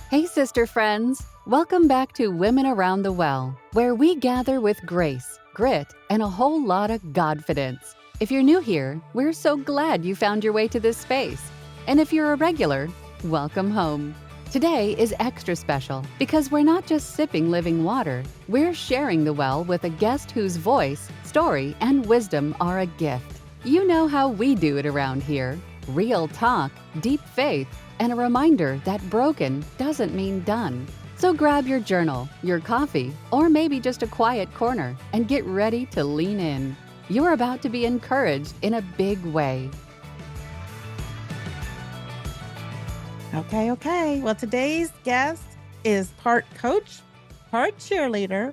Hey, sister friends! Welcome back to Women Around the Well, where we gather with grace, grit, and a whole lot of Godfidence. If you're new here, we're so glad you found your way to this space. And if you're a regular, welcome home. Today is extra special because we're not just sipping living water, we're sharing the well with a guest whose voice, story, and wisdom are a gift. You know how we do it around here. Real talk, deep faith, and a reminder that broken doesn't mean done. So grab your journal, your coffee, or maybe just a quiet corner and get ready to lean in. You're about to be encouraged in a big way. Okay. Well, today's guest is part coach, part cheerleader,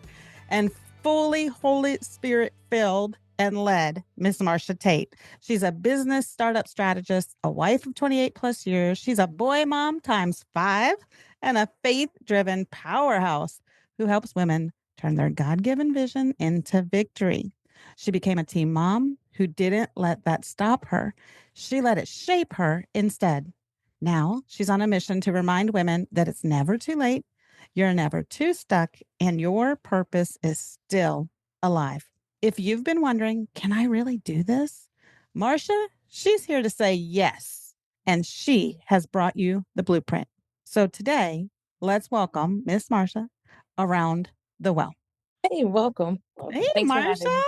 and fully Holy Spirit filled and led Miss Marsha Tate. She's a business startup strategist, a wife of 28 plus years. She's a boy mom times 5 and a faith driven powerhouse who helps women turn their God given vision into victory. She became a teen mom who didn't let that stop her. She let it shape her instead. Now she's on a mission to remind women that it's never too late, you're never too stuck, and your purpose is still alive. If you've been wondering, can I really do this? Marsha, she's here to say yes, and she has brought you the blueprint. So today, let's welcome Miss Marsha around the well. Hey, welcome. Hey, Welcome. Thanks for having Marsha. me.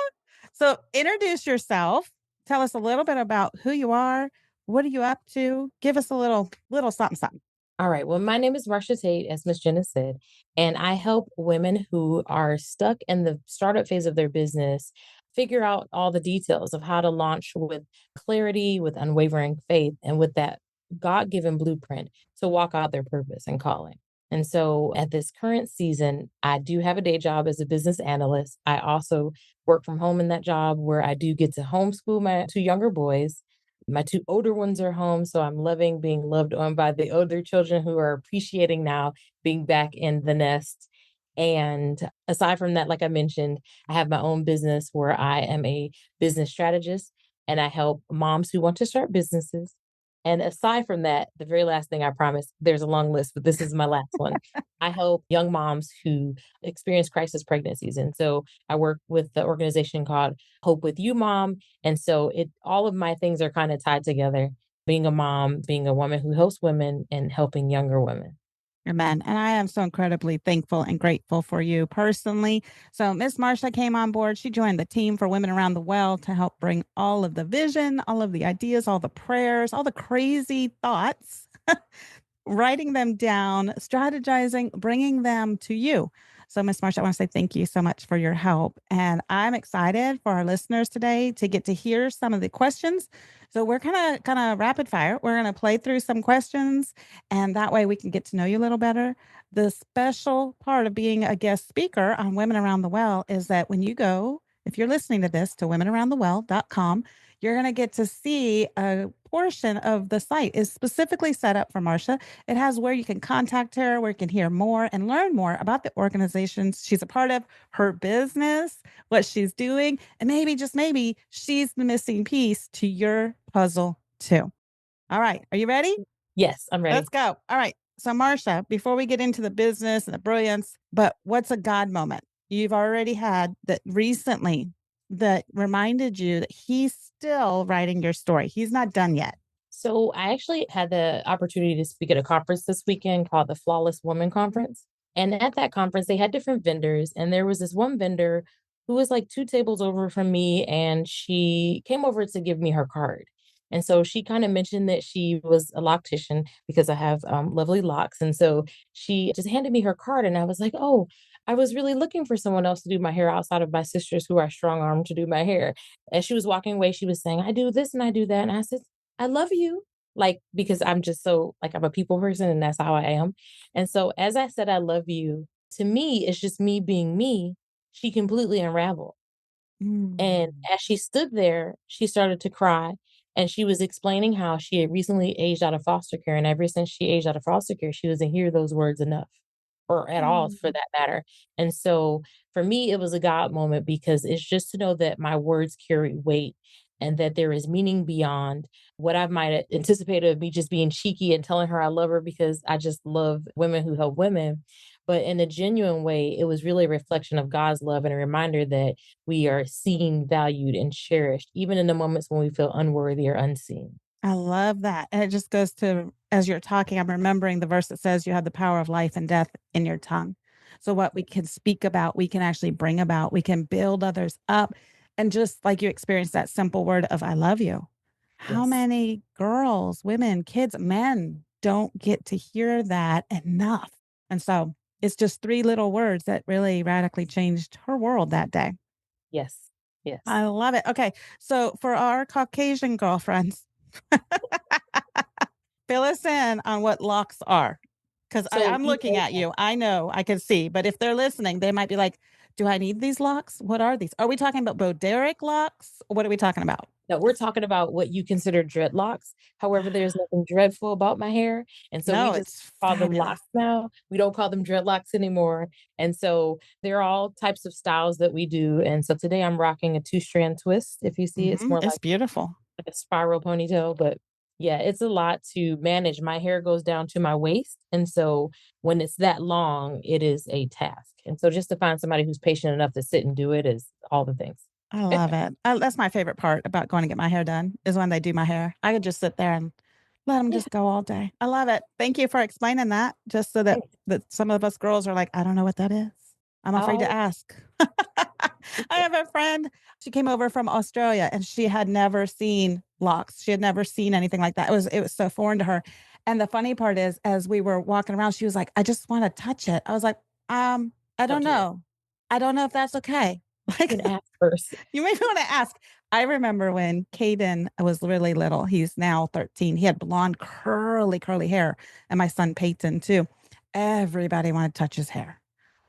So introduce yourself. Tell us a little bit about who you are. What are you up to? Give us a little something, something. All right. Well, my name is Marsha Tate, as Miss Jenna said, and I help women who are stuck in the startup phase of their business figure out all the details of how to launch with clarity, with unwavering faith, and with that God given blueprint to walk out their purpose and calling. And so at this current season, I do have a day job as a business analyst. I also work from home in that job where I do get to homeschool my 2 younger boys. My 2 older ones are home, so I'm loving being loved on by the older children who are appreciating now being back in the nest. And aside from that, like I mentioned, I have my own business where I am a business strategist and I help moms who want to start businesses. And aside from that, the very last thing I promise, there's a long list, but this is my last one. I help young moms who experience crisis pregnancies. And so I work with the organization called Hope with You Mom, and so it all of my things are kind of tied together, being a mom, being a woman who helps women, and helping younger women. Amen. And I am so incredibly thankful and grateful for you personally. So, Miss Marsha came on board. She joined the team for Women Around the Well to help bring all of the vision, all of the ideas, all the prayers, all the crazy thoughts, writing them down, strategizing, bringing them to you. So, Miss Marsha, I want to say thank you so much for your help. And I'm excited for our listeners today to get to hear some of the questions. So we're kind of rapid fire. We're going to play through some questions and that way we can get to know you a little better. The special part of being a guest speaker on Women Around the Well is that when you go, if you're listening to this, to womenaroundthewell.com, you're going to get to see a portion of the site is specifically set up for Marsha. It has where you can contact her, where you can hear more and learn more about the organizations she's a part of, her business, what she's doing, and maybe, just maybe, she's the missing piece to your puzzle too. All right. Are you ready? Yes, I'm ready. Let's go. All right. So, Marsha, before we get into the business and the brilliance, but what's a God moment you've already had that recently that reminded you that he's still writing your story? He's not done yet. So I actually had the opportunity to speak at a conference this weekend called the Flawless Woman Conference. And at that conference, they had different vendors. And there was this one vendor who was like 2 tables over from me. And she came over to give me her card. And so she kind of mentioned that she was a loctician because I have lovely locks. And so she just handed me her card. And I was like, oh, I was really looking for someone else to do my hair outside of my sisters who are strong armed to do my hair. As she was walking away, she was saying, I do this and I do that. And I said, I love you. Like, because I'm just so, like, I'm a people person and that's how I am. And so, as I said, I love you, to me, it's just me being me. She completely unraveled. And Mm. as she stood there, she started to cry. And she was explaining how she had recently aged out of foster care. And ever since she aged out of foster care, she doesn't hear those words enough or at all for Mm. that matter. And so for me, it was a God moment because it's just to know that my words carry weight and that there is meaning beyond what I might have anticipated of me just being cheeky and telling her I love her because I just love women who help women. But in a genuine way, it was really a reflection of God's love and a reminder that we are seen, valued, and cherished, even in the moments when we feel unworthy or unseen. I love that. And it just goes to, as you're talking, I'm remembering the verse that says you have the power of life and death in your tongue. So what we can speak about, we can actually bring about, we can build others up. And just like you experienced that simple word of, I love you. How Yes. many girls, women, kids, men don't get to hear that enough? And so it's just three little words that really radically changed her world that day. Yes. Yes. I love it. Okay. So for our Caucasian girlfriends, fill us in on what locks are. Because So I'm we looking know at that. you. I know I can see. But if they're listening, they might be like, do I need these locks? What are these? Are we talking about Boderic locks? What are we talking about? No, we're talking about what you consider dreadlocks. However, there's nothing dreadful about my hair. And so we No, just it's call them fabulous. locks now. We don't call them dreadlocks anymore. And so there are all types of styles that we do. And so today I'm rocking a 2-strand twist. If you see, it's more It's like beautiful. a spiral ponytail. But yeah, it's a lot to manage. My hair goes down to my waist. And so when it's that long, it is a task. And so just to find somebody who's patient enough to sit and do it is all the things. I love it. That's my favorite part about going to get my hair done is when they do my hair. I could just sit there and let them Yeah. just go all day. I love it. Thank you for explaining that. Just so that Thanks. that some of us girls are like, I don't know what that is. I'm afraid to Oh, ask. I have a friend. She came over from Australia and she had never seen locks. She had never seen anything like that. It was so foreign to her. And the funny part is, as we were walking around, she was like, I just want to touch it. I was like, I don't don't do that. know. I don't know if that's okay. You Like, can ask first. you may want to ask. I remember when Caden was really little. He's now 13. He had blonde, curly hair, and my son Peyton too. Everybody wanted to touch his hair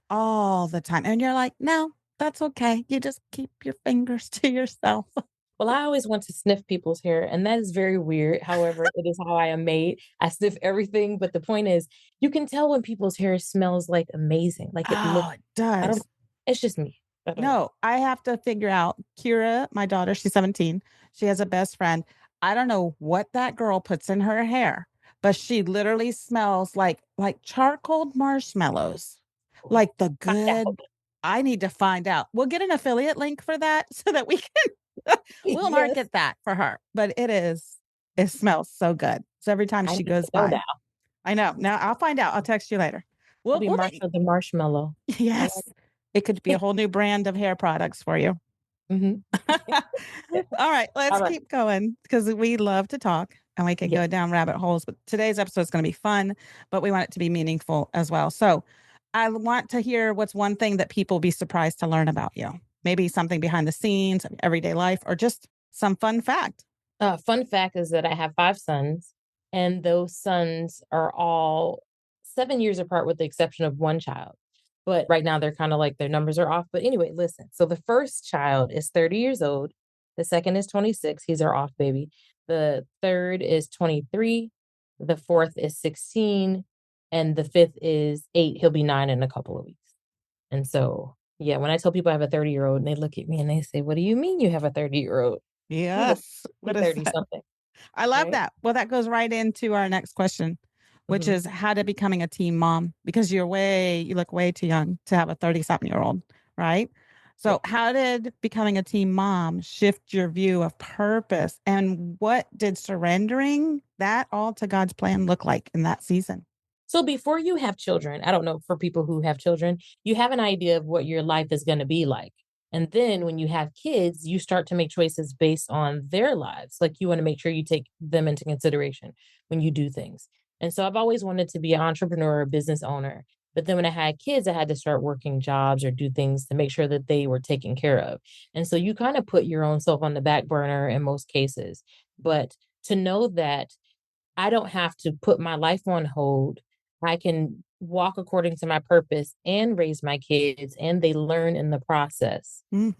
all the time. And you're like, no, that's okay. You just keep your fingers to yourself. Well, I always want to sniff people's hair, and that is very weird. However, it is how I am made. I sniff everything, but the point is, you can tell when people's hair smells like amazing, like it looks. Oh, it I don't. does. It's just me. I don't know. No, I have to figure out Kira, my daughter, she's 17. She has a best friend. I don't know what that girl puts in her hair, but she literally smells like charcoal marshmallows. Like the Find good. out. I need to find out. We'll get an affiliate link for that so that we can we'll Yes, market that for her. But it smells so good. So every time I she need to goes know by, now. I know. Now I'll find out. I'll text you later. I'll be We'll be Marsha the marshmallow. I yes. like It could be a it. whole new brand of hair products for you. Mhm. All right, All let's right. keep going because we love to talk and we can Yes. go down rabbit holes. But today's episode is going to be fun, but we want it to be meaningful as well. So I want to hear what's one thing that people be surprised to learn about you. Maybe something behind the scenes, of everyday life, or just some fun fact. Fun fact is that I have 5 sons, and those sons are all 7 years apart with the exception of 1 child. But right now, they're kinda like their numbers are off. But anyway, listen. So the first child is 30 years old. The second is 26. He's our off baby. The third is 23. The fourth is 16. And the fifth is 8. He'll be 9 in a couple of weeks. And so, yeah, when I tell people I have a 30-year-old and they look at me and they say, "What do you mean you have a 30-year-old?" I have a Yes. What is 30 that? something, I love right? that. Well, that goes right into our next question, which Mhm. is how to becoming a teen mom because you look way too young to have a 30 something year old, right? Yeah. So, how did becoming a teen mom shift your view of purpose? And what did surrendering that all to God's plan look like in that season? So before you have children, I don't know for people who have children, you have an idea of what your life is going to be like. And then when you have kids, you start to make choices based on their lives. Like you want to make sure you take them into consideration when you do things. And so I've always wanted to be an entrepreneur or business owner. But then when I had kids, I had to start working jobs or do things to make sure that they were taken care of. And so you kind of put your own self on the back burner in most cases. But to know that I don't have to put my life on hold. I can walk according to my purpose and raise my kids, and they learn in the process. Hmm.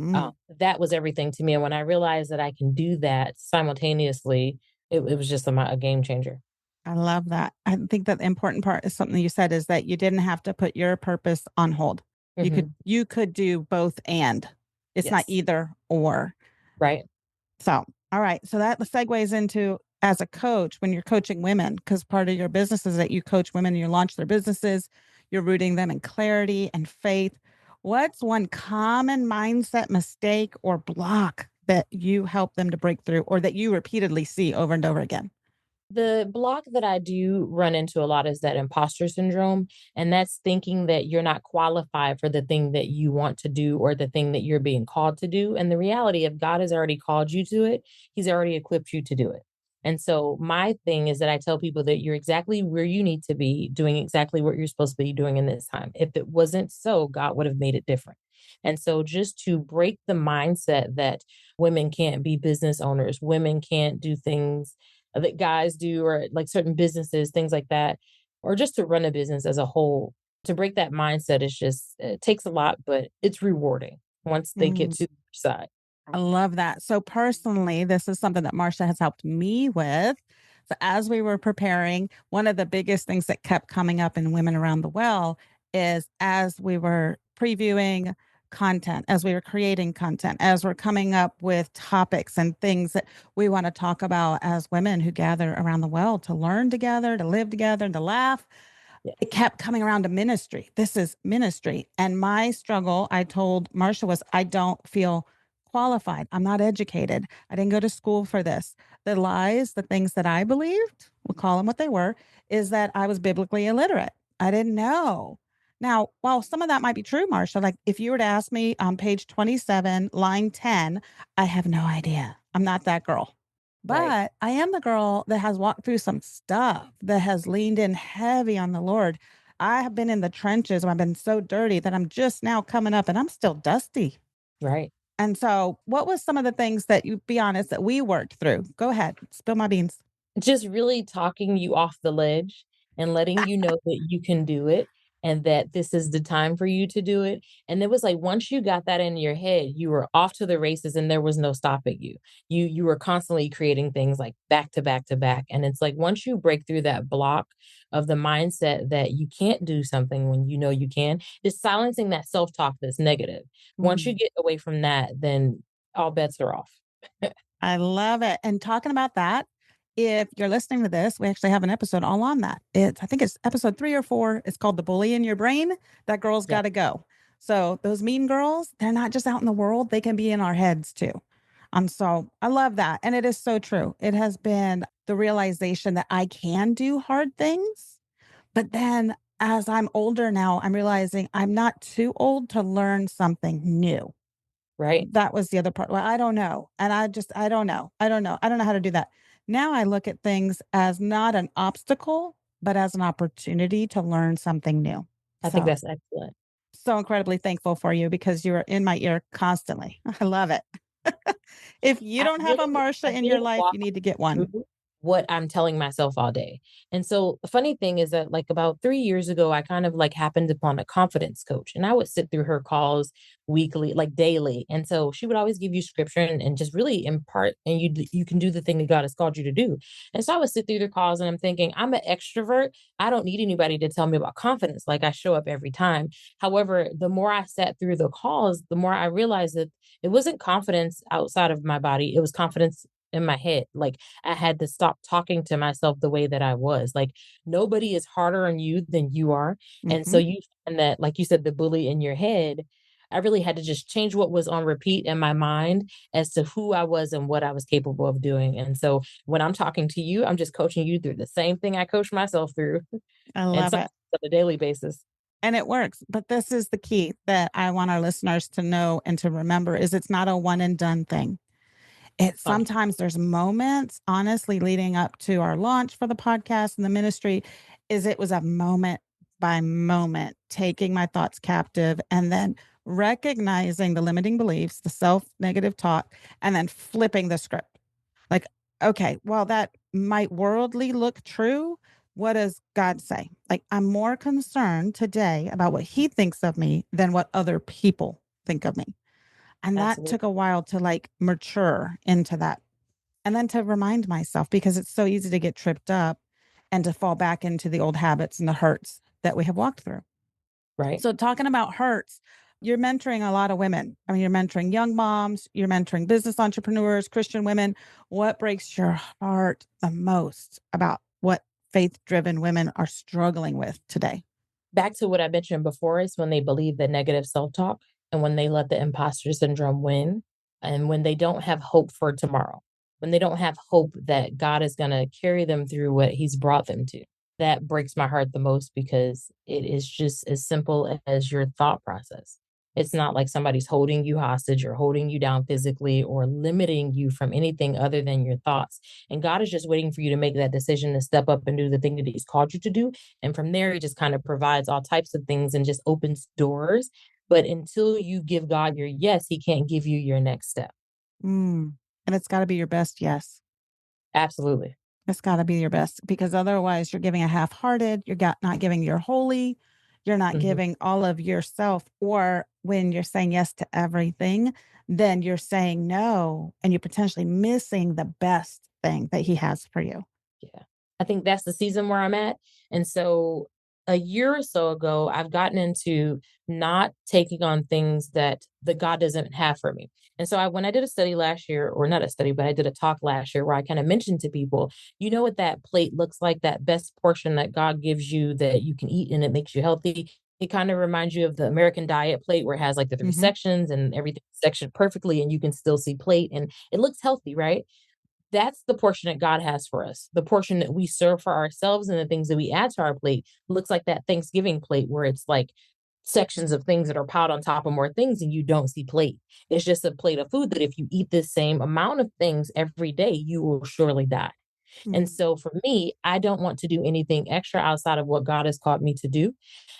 That was everything to me. And when I realized that I can do that simultaneously, it was just a game changer. I love that. I think that the important part is something you said is that you didn't have to put your purpose on hold. Hmm. You could do both and. It's not Yes. either or. Right. So All right. So that segues into as a coach, when you're coaching women, because part of your business is that you coach women, you launch their businesses, you're rooting them in clarity and faith. What's one common mindset mistake or block that you help them to break through or that you repeatedly see over and over again? The block that I do run into a lot is that imposter syndrome, and that's thinking that you're not qualified for the thing that you want to do or the thing that you're being called to do. And the reality, if God has already called you to it, He's already equipped you to do it. And so my thing is that I tell people that you're exactly where you need to be doing exactly what you're supposed to be doing in this time. If it wasn't so, God would have made it different. And so just to break the mindset that women can't be business owners, women can't do things that guys do, or like certain businesses, things like that, or just to run a business as a whole. To break that mindset is just, it takes a lot, but it's rewarding once they get to the other side. I love that. So personally, this is something that Marsha has helped me with. So as we were preparing, one of the biggest things that kept coming up in Women Around the Well is as we were previewing content, as we were creating content, as we're coming up with topics and things that we want to talk about as women who gather around the well to learn together, to live together, and to laugh, Yeah. it kept coming around to ministry. This is ministry. And my struggle, I told Marsha, was I don't feel qualified. I'm not educated. I didn't go to school for this. The lies, the things that I believed, we'll call them what they were, is that I was biblically illiterate. I didn't know. Now, while some of that might be true, Marsha, like if you were to ask me on page 27, line 10, I have no idea. I'm not that girl. Right. But I am the girl that has walked through some stuff, that has leaned in heavy on the Lord. I have been in the trenches. I've been so dirty that I'm just now coming up and I'm still dusty. Right. And so, what was some of the things that you be honest that we worked through? Go ahead, spill my beans. Just really talking you off the ledge and letting you know that you can do it and that this is the time for you to do it. And it was like once you got that in your head, you were off to the races and there was no stopping you. You were constantly creating things like back to back to back. And it's like once you break through that block of the mindset that you can't do something when you know you can, just silencing that self-talk that's negative. Once you Mm. get away from that, then all bets are off. I love it. And talking about that, if you're listening to this, we actually have an episode all on that. I think it's episode 3 or 4. It's called The Bully in Your Brain. That girl's Yeah, got to go. So those mean girls, they're not just out in the world, they can be in our heads too. So I love that. And it is so true. It has been the realization that I can do hard things. But then as I'm older now, I'm realizing I'm not too old to learn something new. right. That was the other part. Well, I don't know. And I don't know. I don't know. I don't know how to do that. Now I look at things as not an obstacle, but as an opportunity to learn something new. I think So, that's excellent. so incredibly thankful for you because you are in my ear constantly. I love it. If you I don't have a really Marsha I in your really life, walk you need to get one. through what I'm telling myself all day. And so the funny thing is that like about 3 years ago, I kind of like happened upon a confidence coach and I would sit through her calls weekly, like daily. And so she would always give you scripture and just really impart and you can do the thing that God has called you to do. And so I would sit through the calls and I'm thinking, I'm an extrovert. I don't need anybody to tell me about confidence. Like I show up every time. However, the more I sat through the calls, the more I realized that it wasn't confidence outside of my body. It was confidence in my head. Like I had to stop talking to myself the way that I was. Like nobody is harder on you than you are. And so Hmm. you find that, like you said, the bully in your head, I really had to just change what was on repeat in my mind as to who I was and what I was capable of doing. And so when I'm talking to you, I'm just coaching you through the same thing I coach myself through I and love sometimes it. on a daily basis. And it works. But this is the key that I want our listeners to know and to remember is it's not a one and done thing. It Oh, sometimes there's moments, honestly, leading up to our launch for the podcast and the ministry, is it was a moment by moment, taking my thoughts captive and then recognizing the limiting beliefs, the self-negative talk, and then flipping the script. Like, okay, while that might worldly look true, what does God say? Like, I'm more concerned today about what he thinks of me than what other people think of me. And that absolutely. took a while to like mature into that. And then to remind myself because it's so easy to get tripped up and to fall back into the old habits and the hurts that we have walked through. Right. So, talking about hurts, You're mentoring a lot of women. I mean, you're mentoring young moms, you're mentoring business entrepreneurs, Christian women. What breaks your heart the most about what faith-driven women are struggling with today? Back to what I mentioned before is when they believe the negative self-talk and when they let the imposter syndrome win and when they don't have hope for tomorrow, when they don't have hope that God is going to carry them through what he's brought them to. That breaks my heart the most because it is just as simple as your thought process. It's not like somebody's holding you hostage or holding you down physically or limiting you from anything other than your thoughts. And God is just waiting for you to make that decision to step up and do the thing that he's called you to do, and from there, he just kind of provides all types of things and just opens doors. But until you give God your yes, he can't give you your next step. Mm. And it's got to be your best yes. Absolutely. It's got to be your best because otherwise you're giving a half-hearted, not giving your wholly, you're not Mhm. giving all of yourself. Or when you're saying yes to everything, then you're saying no and you're potentially missing the best thing that he has for you. Yeah. I think that's the season where I'm at. And so a year or so ago, I've gotten into not taking on things that the God doesn't have for me. And so when I did a study last year, or not a study, but I did a talk last year where I kind of mentioned to people, you know what that plate looks like, that best portion that God gives you that you can eat and it makes you healthy. It kind of reminds you of the American diet plate where it has like the three Hmm. sections and everything sectioned perfectly and you can still see plate and it looks healthy, right? That's the portion that God has for us. The portion that we serve for ourselves and the things that we add to our plate looks like that Thanksgiving plate where it's like sections of things that are piled on top of more things and you don't see plate. It's just a plate of food that if you eat the same amount of things every day, you will surely die. And Mm. so for me, I don't want to do anything extra outside of what God has called me to do.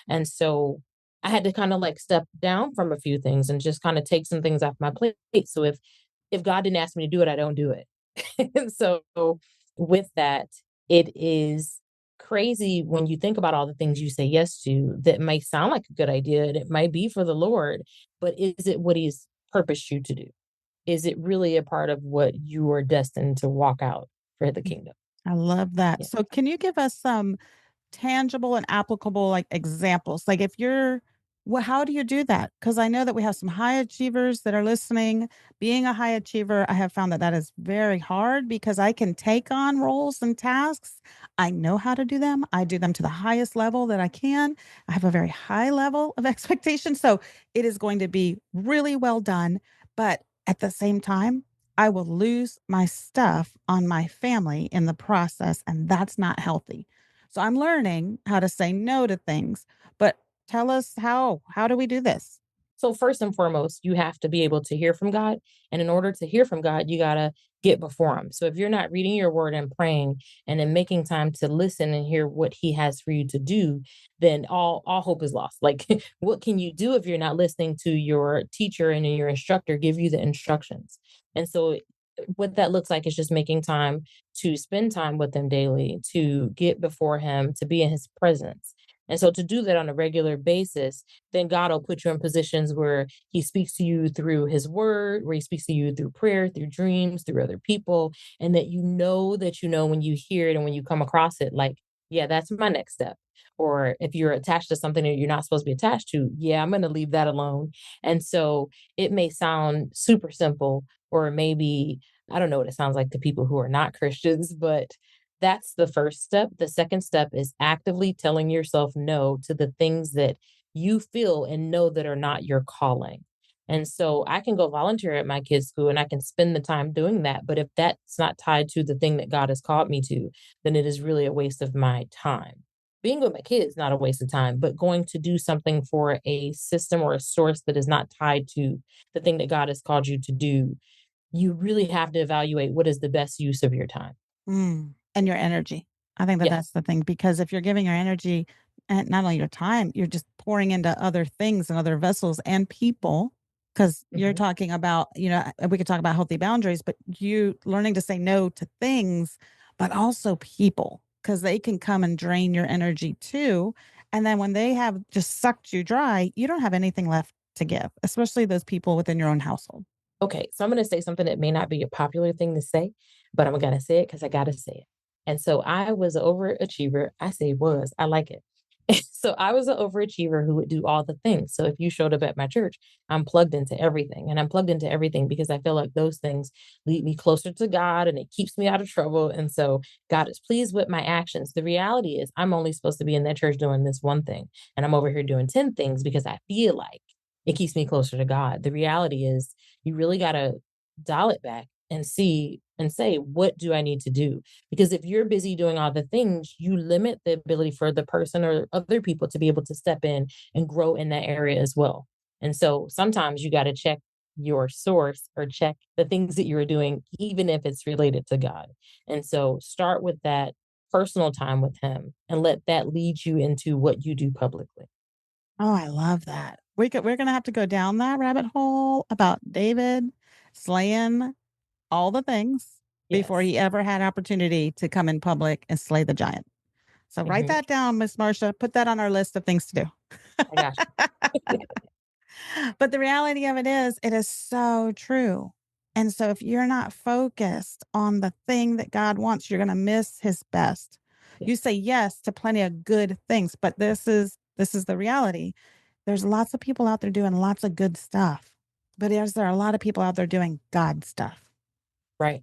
And so I had to kind of like step down from a few things and just kind of take some things off my plate. So if God didn't ask me to do it, I don't do it. And so with that, it is crazy when you think about all the things you say yes to that might sound like a good idea and it might be for the Lord, but is it what he's purposed you to do? Is it really a part of what you are destined to walk out for the kingdom? I love that. Yeah. So, can you give us some tangible and applicable like examples? Like if you're well, how do you do that? Because I know that we have some high achievers that are listening. Being a high achiever, I have found that that is very hard because I can take on roles and tasks. I know how to do them. I do them to the highest level that I can. I have a very high level of expectation. So it is going to be really well done. But at the same time, I will lose my stuff on my family in the process. And that's not healthy. So I'm learning how to say no to things, but tell us how. How do we do this? So first and foremost, you have to be able to hear from God. And in order to hear from God, you got to get before him. So if you're not reading your word and praying and then making time to listen and hear what he has for you to do, then all hope is lost. Like what can you do if you're not listening to your teacher and your instructor give you the instructions? And so what that looks like is just making time to spend time with him daily, to get before him, to be in his presence. And so to do that on a regular basis, then God will put you in positions where he speaks to you through his word, where he speaks to you through prayer, through dreams, through other people, and that you know when you hear it and when you come across it, like, yeah, that's my next step. Or if you're attached to something that you're not supposed to be attached to, yeah, I'm going to leave that alone. And so it may sound super simple, or maybe, I don't know what it sounds like to people who are not Christians, but that's the first step. The second step is actively telling yourself no to the things that you feel and know that are not your calling. And so I can go volunteer at my kids' school and I can spend the time doing that. But if that's not tied to the thing that God has called me to, then it is really a waste of my time. Being with my kids, not a waste of time, but going to do something for a system or a source that is not tied to the thing that God has called you to do, you really have to evaluate what is the best use of your time. Mm. And your energy. I think that Yes. that's the thing because if you're giving your energy and not only your time, you're just pouring into other things and other vessels and people. Because you're Mhm. talking about, we could talk about healthy boundaries, but you learning to say no to things, but also people, because they can come and drain your energy too. And then when they have just sucked you dry, you don't have anything left to give, especially those people within your own household. Okay, so I'm going to say something that may not be a popular thing to say, but I'm going to say it because I got to say it. And so I was an overachiever. I say was, I like it. So I was an overachiever who would do all the things. So if you showed up at my church, I'm plugged into everything. And I'm plugged into everything because I feel like those things lead me closer to God and it keeps me out of trouble. And so God is pleased with my actions. The reality is I'm only supposed to be in that church doing this one thing. And I'm over here doing 10 things because I feel like it keeps me closer to God. The reality is you really got to dial it back and see and say, what do I need to do? Because if you're busy doing all the things, you limit the ability for the person or other people to be able to step in and grow in that area as well. And so sometimes you got to check your source or check the things that you're doing, even if it's related to God. And so start with that personal time with Him and let that lead you into what you do publicly. Oh, I love that. We're gonna have to go down that rabbit hole about David slaying all the things before Yes. he ever had opportunity to come in public and slay the giant. So write Hmm. that down, Miss Marcia. Put that on our list of things to I got you. do. But the reality of it is so true. And so if you're not focused on the thing that God wants, you're going to miss his best. Yeah. You say yes to plenty of good things, but this is the reality. There's lots of people out there doing lots of good stuff. But is there a lot of people out there doing God stuff? Right.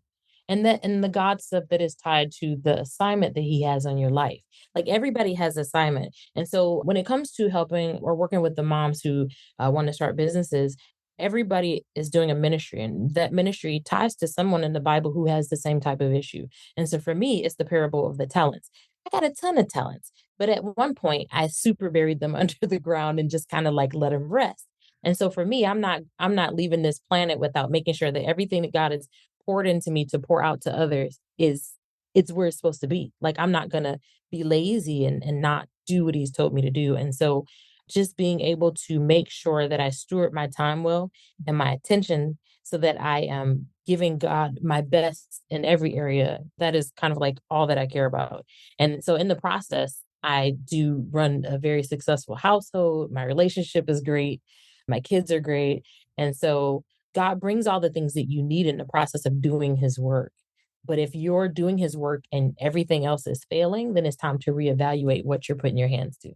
And the God stuff that is tied to the assignment that he has on your life. Like everybody has assignment. And so when it comes to helping or working with the moms who want to start businesses, everybody is doing a ministry and that ministry ties to someone in the Bible who has the same type of issue. And so for me, it's the parable of the talents. I got a ton of talents, but at one point I super buried them under the ground and just kind of like let them rest. And so for me, I'm not leaving this planet without making sure that everything that God has poured into me to pour out to others is it's where it's supposed to be. Like I'm not gonna be lazy and not do what he's told me to do. And so just being able to make sure that I steward my time well and my attention so that I am giving God my best in every area. That is kind of like all that I care about. And so in the process, I do run a very successful household. My relationship is great. My kids are great. And so God brings all the things that you need in the process of doing his work. But if you're doing his work and everything else is failing, then it's time to reevaluate what you're putting your hands to.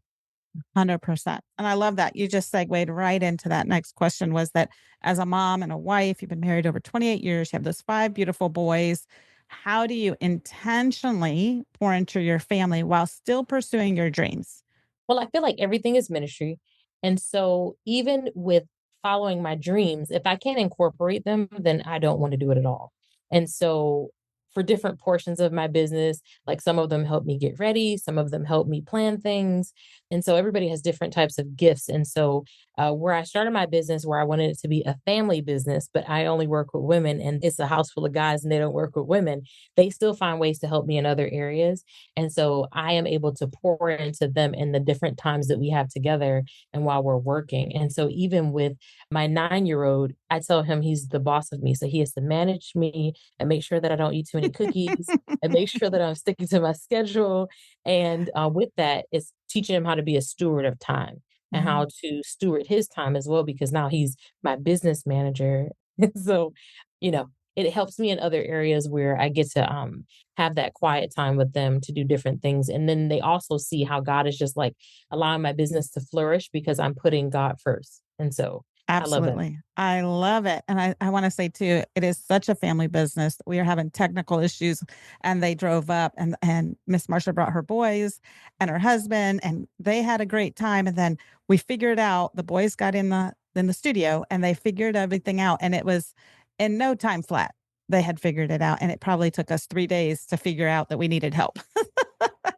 100%. And I love that. You just segued right into that next question was that as a mom and a wife, you've been married over 28 years, you have those 5 beautiful boys. How do you intentionally pour into your family while still pursuing your dreams? Well, I feel like everything is ministry. And so even with following my dreams, if I can't incorporate them, then I don't want to do it at all. And so for different portions of my business, like some of them help me get ready, some of them help me plan things. And so everybody has different types of gifts. And so where I started my business, where I wanted it to be a family business, but I only work with women and it's a house full of guys and they don't work with women, they still find ways to help me in other areas. And so I am able to pour into them in the different times that we have together and while we're working. And so even with my 9-year old, I tell him he's the boss of me. So he has to manage me and make sure that I don't eat too many cookies and make sure that I'm sticking to my schedule. And with that, it's teaching him how to be a steward of time and Mhm. how to steward his time as well, because now he's my business manager. So, you know, it helps me in other areas where I get to have that quiet time with them to do different things. And then they also see how God is just like allowing my business to flourish because I'm putting God first. And so I love that. Absolutely. I love it. And I want to say too, it is such a family business. We are having technical issues and they drove up and Miss Marsha brought her boys and her husband and they had a great time. And then we figured out the boys got in the studio and they figured everything out. And it was in no time flat. They had figured it out. And it probably took us 3 days to figure out that we needed help.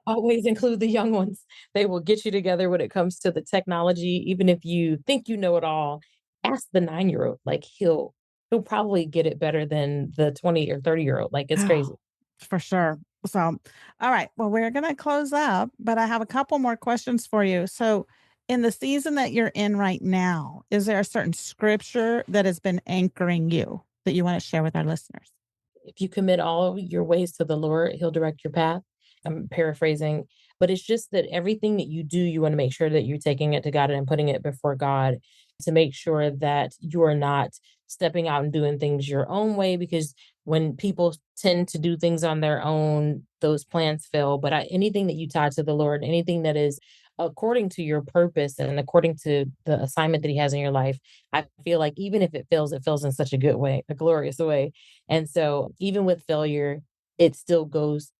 Always include the young ones. They will get you together when it comes to the technology. Even if you think you know it all, ask the 9-year old. Like he'll probably get it better than the 20 or 30-year old. Like it's Oh, crazy. for sure. So, all right. Well, we're going to close up, but I have a couple more questions for you. So, in the season that you're in right now, is there a certain scripture that has been anchoring you that you want to share with our listeners? If you commit all of your ways to the Lord, he'll direct your path. I'm paraphrasing, but it's just that everything that you do, you want to make sure that you're taking it to God and putting it before God to make sure that you're not stepping out and doing things your own way. Because when people tend to do things on their own, those plans fail. But anything that you tie to the Lord, anything that is according to your purpose and according to the assignment that He has in your life, I feel like even if it fails in such a good way, a glorious way. And so even with failure, it still goes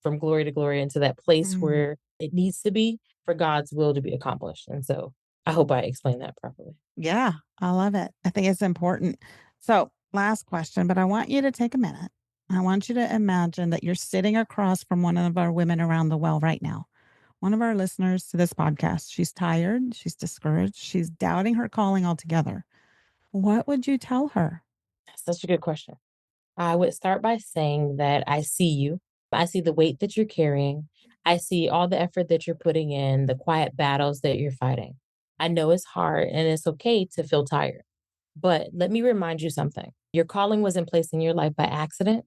from glory to glory into that place Mm. where it needs to be for God's will to be accomplished. And so I hope I explained that properly. Yeah, I love it. I think it's important. So, last question, but I want you to take a minute. I want you to imagine that you're sitting across from one of our women around the well right now, one of our listeners to this podcast. She's tired, she's discouraged, she's doubting her calling altogether. What would you tell her? That's such a good question. I would start by saying that I see you. I see the weight that you're carrying. I see all the effort that you're putting in, the quiet battles that you're fighting. I know it's hard and it's okay to feel tired. But let me remind you something. Your calling wasn't placed in your life by accident.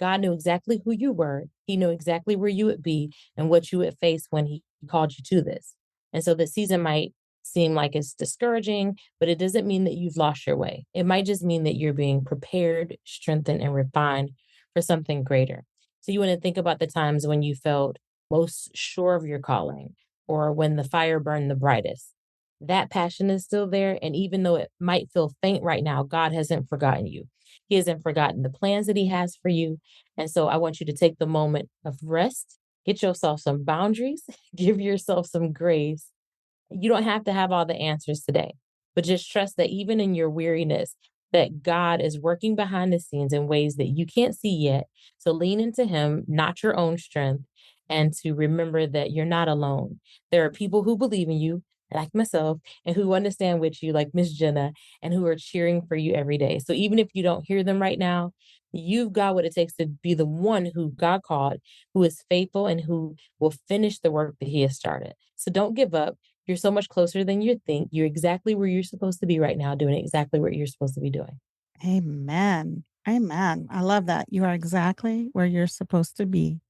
God knew exactly who you were. He knew exactly where you would be and what you would face when He called you to this. And so the season might seem like it's discouraging, but it doesn't mean that you've lost your way. It might just mean that you're being prepared, strengthened, and refined for something greater. So you want to think about the times when you felt most sure of your calling or when the fire burned the brightest. That passion is still there. And even though it might feel faint right now, God hasn't forgotten you. He hasn't forgotten the plans that He has for you. And so I want you to take the moment of rest, get yourself some boundaries, give yourself some grace. You don't have to have all the answers today, but just trust that even in your weariness, that God is working behind the scenes in ways that you can't see yet. So lean into Him, not your own strength, and to remember that you're not alone. There are people who believe in you, like myself, and who understand with you, like Miss Jenna, and who are cheering for you every day. So even if you don't hear them right now, you've got what it takes to be the one who God called, who is faithful and who will finish the work that He has started. So don't give up. You're so much closer than you think. You're exactly where you're supposed to be right now, doing exactly what you're supposed to be doing. Amen. Amen. I love that. You are exactly where you're supposed to be,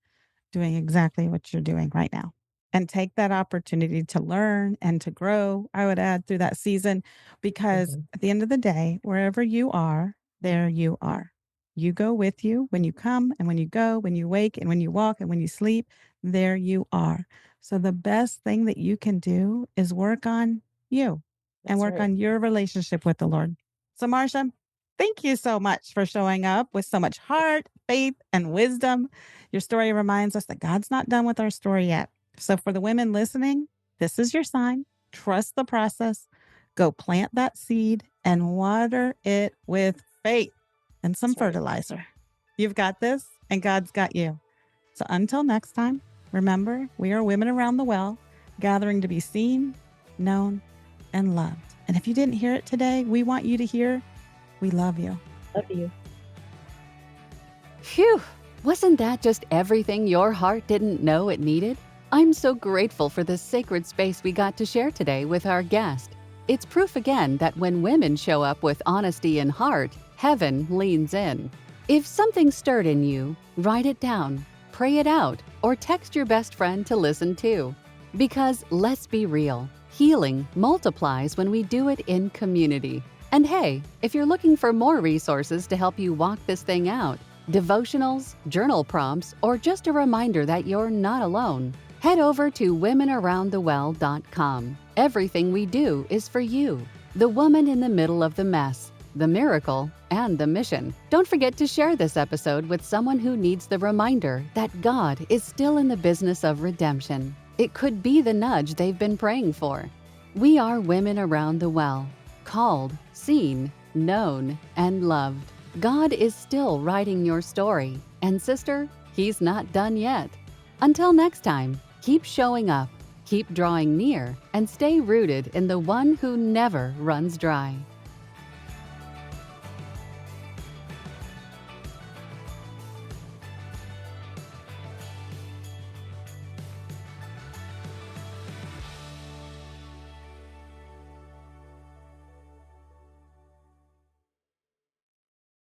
doing exactly what you're doing right now. And take that opportunity to learn and to grow, I would add, through that season, because Mhm. at the end of the day, wherever you are, there you are. You go with you when you come and when you go, when you wake and when you walk and when you sleep, there you are. So the best thing that you can do is work on you and That's work right. on your relationship with the Lord. So, Marsha, thank you so much for showing up with so much heart, faith, and wisdom. Your story reminds us that God's not done with our story yet. So, for the women listening, this is your sign. Trust the process. Go plant that seed and water it with faith and some That's right. fertilizer. You've got this, and God's got you. So, until next time, remember, we are women around the well, gathering to be seen, known, and loved. And if you didn't hear it today, we want you to hear we love you. Love you. Phew! Wasn't that just everything your heart didn't know it needed? I'm so grateful for the sacred space we got to share today with our guest. It's proof again that when women show up with honesty in heart, heaven leans in. If something stirred in you, write it down, pray it out, or text your best friend to listen too. Because let's be real, healing multiplies when we do it in community. And hey, if you're looking for more resources to help you walk this thing out, devotionals, journal prompts, or just a reminder that you're not alone, head over to womenaroundthewell.com. Everything we do is for you, the woman in the middle of the mess, the miracle, and the mission. Don't forget to share this episode with someone who needs the reminder that God is still in the business of redemption. It could be the nudge they've been praying for. We are women around the well, called, seen, known, and loved. God is still writing your story. And sister, He's not done yet. Until next time, keep showing up, keep drawing near, and stay rooted in the one who never runs dry.